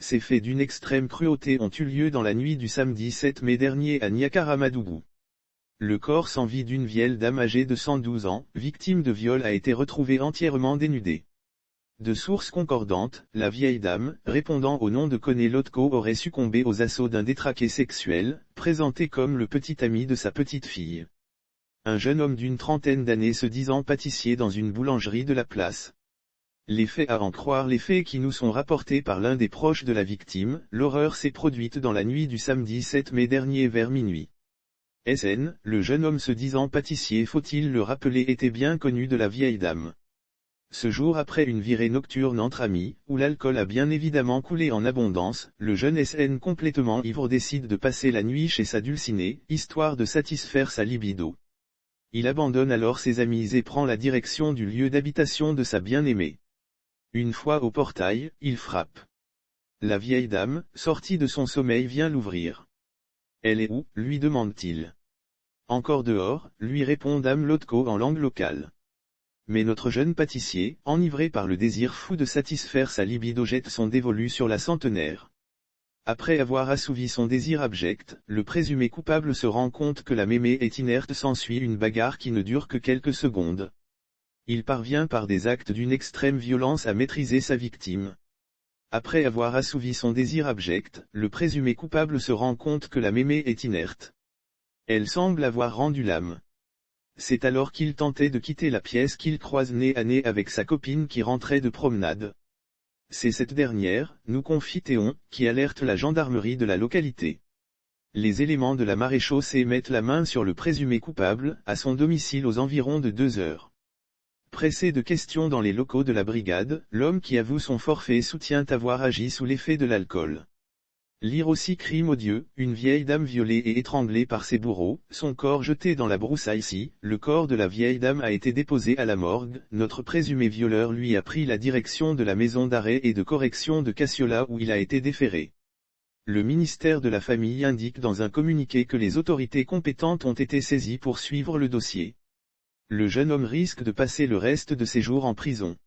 ces faits d'une extrême cruauté ont eu lieu dans la nuit du samedi 7 mai dernier à Niakaramadougou. Le corps sans vie d'une vieille dame âgée de 112 ans, victime de viol, a été retrouvé entièrement dénudé. De sources concordantes, la vieille dame, répondant au nom de Kone Lotko, aurait succombé aux assauts d'un détraqué sexuel, présenté comme le petit ami de sa petite fille. Un jeune homme d'une trentaine d'années se disant pâtissier dans une boulangerie de la place. Les faits, à en croire les faits qui nous sont rapportés par l'un des proches de la victime, l'horreur s'est produite dans la nuit du samedi 7 mai dernier vers minuit. SN, le jeune homme se disant pâtissier, faut-il le rappeler, était bien connu de la vieille dame. Ce jour, après une virée nocturne entre amis, où l'alcool a bien évidemment coulé en abondance, le jeune SN complètement ivre décide de passer la nuit chez sa dulcinée, histoire de satisfaire sa libido. Il abandonne alors ses amis et prend la direction du lieu d'habitation de sa bien-aimée. Une fois au portail, il frappe. La vieille dame, sortie de son sommeil, vient l'ouvrir. « Elle est où ?» lui demande-t-il. « Encore dehors », lui répond Dame Lotko en langue locale. Mais notre jeune pâtissier, enivré par le désir fou de satisfaire sa libido, jette son dévolu sur la centenaire. Après avoir assouvi son désir abject, le présumé coupable se rend compte que la mémé est inerte. S'ensuit une bagarre qui ne dure que quelques secondes. Il parvient par des actes d'une extrême violence à maîtriser sa victime. Après avoir assouvi son désir abject, le présumé coupable se rend compte que la mémé est inerte. Elle semble avoir rendu l'âme. C'est alors qu'il tentait de quitter la pièce qu'il croise nez à nez avec sa copine qui rentrait de promenade. C'est cette dernière, nous confie Théon, qui alerte la gendarmerie de la localité. Les éléments de la maréchaussée mettent la main sur le présumé coupable, à son domicile aux environs de 2 heures. Pressé de questions dans les locaux de la brigade, l'homme qui avoue son forfait soutient avoir agi sous l'effet de l'alcool. Lire aussi crime odieux, une vieille dame violée et étranglée par ses bourreaux, son corps jeté dans la broussaille. Le corps de la vieille dame a été déposé à la morgue, notre présumé violeur lui a pris la direction de la maison d'arrêt et de correction de Cassiola où il a été déféré. Le ministère de la Famille indique dans un communiqué que les autorités compétentes ont été saisies pour suivre le dossier. Le jeune homme risque de passer le reste de ses jours en prison.